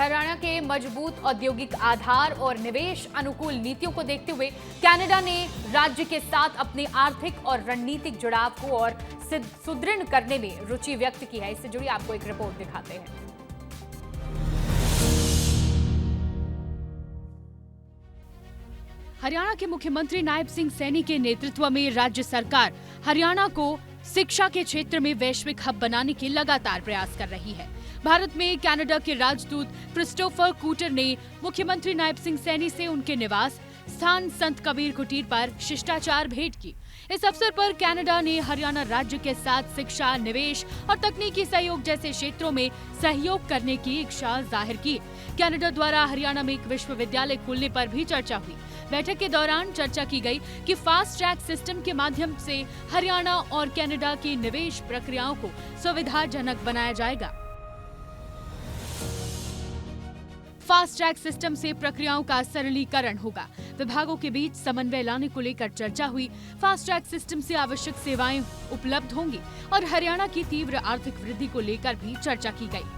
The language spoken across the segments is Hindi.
हरियाणा के मजबूत औद्योगिक आधार और निवेश अनुकूल नीतियों को देखते हुए कनाडा ने राज्य के साथ अपने आर्थिक और रणनीतिक जुड़ाव को और सुदृढ़ करने में रुचि व्यक्त की है। इससे जुड़ी आपको एक रिपोर्ट दिखाते हैं। हरियाणा के मुख्यमंत्री नायब सिंह सैनी के नेतृत्व में राज्य सरकार हरियाणा को शिक्षा के क्षेत्र में वैश्विक हब बनाने के लगातार प्रयास कर रही है। भारत में कनाडा के राजदूत क्रिस्टोफर कूटर ने मुख्यमंत्री नायब सिंह सैनी से उनके निवास स्थान संत कबीर कुटीर पर शिष्टाचार भेंट की। इस अवसर पर कनाडा ने हरियाणा राज्य के साथ शिक्षा, निवेश और तकनीकी सहयोग जैसे क्षेत्रों में सहयोग करने की इच्छा जाहिर की। कनाडा द्वारा हरियाणा में एक विश्वविद्यालय खोलने पर भी चर्चा हुई। बैठक के दौरान चर्चा की गई कि फास्ट ट्रैक सिस्टम के माध्यम से हरियाणा और कनाडा की निवेश प्रक्रियाओं को सुविधाजनक बनाया जाएगा। फास्ट ट्रैक सिस्टम से प्रक्रियाओं का सरलीकरण होगा। विभागों के बीच समन्वय लाने को लेकर चर्चा हुई। फास्ट ट्रैक सिस्टम से आवश्यक सेवाएं उपलब्ध होंगी और हरियाणा की तीव्र आर्थिक वृद्धि को लेकर भी चर्चा की गई।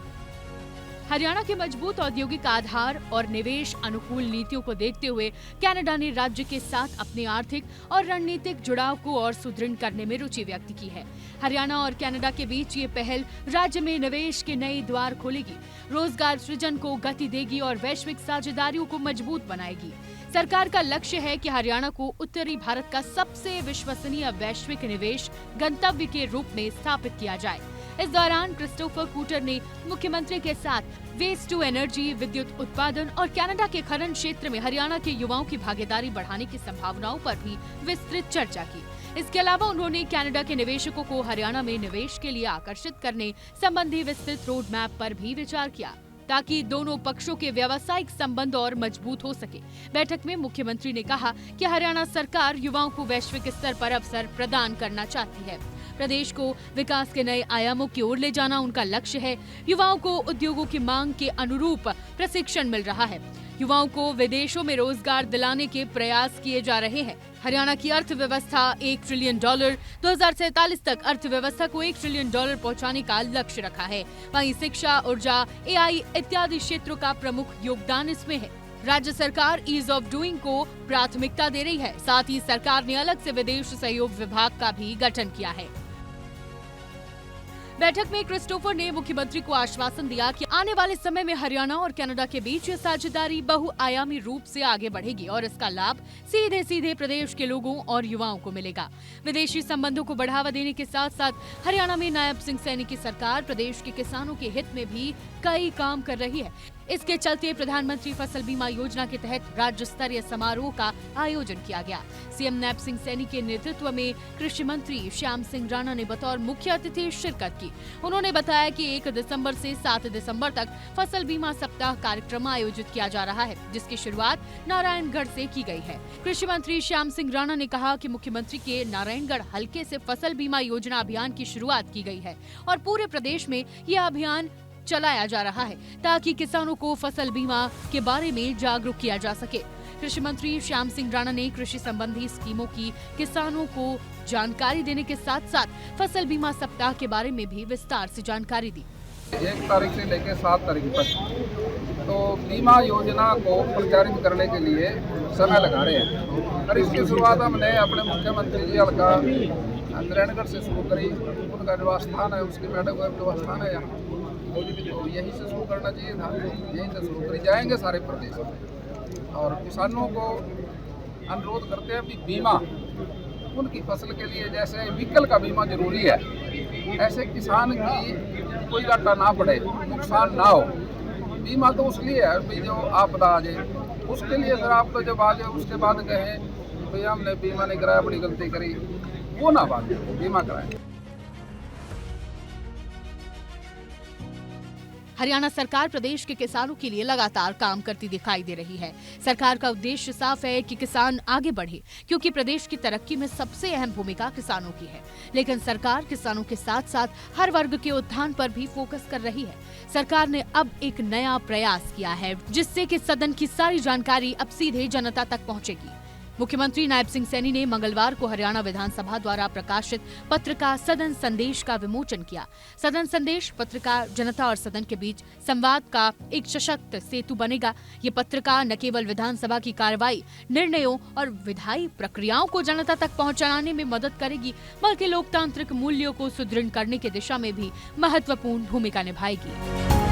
हरियाणा के मजबूत औद्योगिक आधार और निवेश अनुकूल नीतियों को देखते हुए कनाडा ने राज्य के साथ अपने आर्थिक और रणनीतिक जुड़ाव को और सुदृढ़ करने में रुचि व्यक्त की है। हरियाणा और कनाडा के बीच ये पहल राज्य में निवेश के नए द्वार खोलेगी, रोजगार सृजन को गति देगी और वैश्विक साझेदारियों को मजबूत बनाएगी। सरकार का लक्ष्य है कि हरियाणा को उत्तरी भारत का सबसे विश्वसनीय वैश्विक निवेश गंतव्य के रूप में स्थापित किया जाए। इस दौरान क्रिस्टोफर कूटर ने मुख्यमंत्री के साथ वेस्ट टू एनर्जी, विद्युत उत्पादन और कनाडा के खनन क्षेत्र में हरियाणा के युवाओं की भागीदारी बढ़ाने की संभावनाओं पर भी विस्तृत चर्चा की। इसके अलावा उन्होंने कनाडा के निवेशकों को हरियाणा में निवेश के लिए आकर्षित करने संबंधी विस्तृत रोड मैप पर भी विचार किया, ताकि दोनों पक्षों के व्यावसायिक संबंध और मजबूत हो सके। बैठक में मुख्यमंत्री ने कहा कि हरियाणा सरकार युवाओं को वैश्विक स्तर पर अवसर प्रदान करना चाहती है। प्रदेश को विकास के नए आयामों की ओर ले जाना उनका लक्ष्य है। युवाओं को उद्योगों की मांग के अनुरूप प्रशिक्षण मिल रहा है। युवाओं को विदेशों में रोजगार दिलाने के प्रयास किए जा रहे हैं। हरियाणा की अर्थव्यवस्था $1 ट्रिलियन 2047 तक अर्थव्यवस्था को $1 ट्रिलियन पहुंचाने का लक्ष्य रखा है। वहीं शिक्षा, ऊर्जा, AI इत्यादि क्षेत्रों का प्रमुख योगदान इसमें है। राज्य सरकार ईज ऑफ डूइंग को प्राथमिकता दे रही है। साथ ही सरकार ने अलग से विदेश सहयोग विभाग का भी गठन किया है। बैठक में क्रिस्टोफर ने मुख्यमंत्री को आश्वासन दिया कि आने वाले समय में हरियाणा और कनाडा के बीच ये साझेदारी बहुआयामी रूप से आगे बढ़ेगी और इसका लाभ सीधे सीधे प्रदेश के लोगों और युवाओं को मिलेगा। विदेशी संबंधों को बढ़ावा देने के साथ साथ हरियाणा में नायब सिंह सैनी की सरकार प्रदेश के किसानों के हित में भी कई काम कर रही है। इसके चलते प्रधानमंत्री फसल बीमा योजना के तहत राज्य स्तरीय समारोह का आयोजन किया गया। सीएम नायब सिंह सैनी के नेतृत्व में कृषि मंत्री श्याम सिंह राणा ने बतौर मुख्य अतिथि शिरकत की। उन्होंने बताया कि 1 दिसंबर से 7 दिसंबर तक फसल बीमा सप्ताह कार्यक्रम आयोजित किया जा रहा है, जिसकी शुरुआत नारायणगढ़ से की गई है। कृषि मंत्री श्याम सिंह राणा ने कहा कि मुख्यमंत्री के नारायणगढ़ हलके से फसल बीमा योजना अभियान की शुरुआत की गई है और पूरे प्रदेश में यह अभियान चलाया जा रहा है ताकि किसानों को फसल बीमा के बारे में जागरूक किया जा सके। कृषि मंत्री श्याम सिंह राणा ने कृषि संबंधी स्कीमों की किसानों को जानकारी देने के साथ साथ फसल बीमा सप्ताह के बारे में भी विस्तार से जानकारी दी। 1 तारीख से लेकर 7 तारीख तक तो बीमा योजना को प्रचारित करने के लिए समय लगा रहे हैं और इसकी शुरुआत हमने अपने मुख्यमंत्री जी हल्का नारायणगढ़ से शुरू करी। उनका निवास स्थान है, उसकी मैडम का निवास स्थान है यहाँ, तो यहीं से शुरू करना चाहिए था। यहीं से शुरू करी जाएंगे सारे प्रदेश में और किसानों को अनुरोध करते हैं कि बीमा उनकी फसल के लिए जैसे व्हीकल का बीमा जरूरी है, ऐसे किसान की कोई घाटा ना पड़े, नुकसान ना हो। बीमा तो उसलिए है भाई जो आपदा आ जाए, उसके लिए अगर आपको जब आ जाए उसके बाद कहें भैया हमने बीमा नहीं कराया, बड़ी गलती करी, वो ना बात, बीमा कराएं। हरियाणा सरकार प्रदेश के किसानों के लिए लगातार काम करती दिखाई दे रही है। सरकार का उद्देश्य साफ है कि किसान आगे बढ़े, क्योंकि प्रदेश की तरक्की में सबसे अहम भूमिका किसानों की है। लेकिन सरकार किसानों के साथ साथ हर वर्ग के उत्थान पर भी फोकस कर रही है। सरकार ने अब एक नया प्रयास किया है, जिससे कि सदन की सारी जानकारी अब सीधे जनता तक पहुंचेगी। मुख्यमंत्री नायब सिंह सैनी ने मंगलवार को हरियाणा विधानसभा द्वारा प्रकाशित पत्रिका सदन संदेश का विमोचन किया। सदन संदेश पत्रिका जनता और सदन के बीच संवाद का एक सशक्त सेतु बनेगा। ये पत्रिका न केवल विधानसभा की कार्रवाई, निर्णयों और विधायी प्रक्रियाओं को जनता तक पहुंचाने में मदद करेगी, बल्कि लोकतांत्रिक मूल्यों को सुदृढ़ करने की दिशा में भी महत्वपूर्ण भूमिका निभाएगी।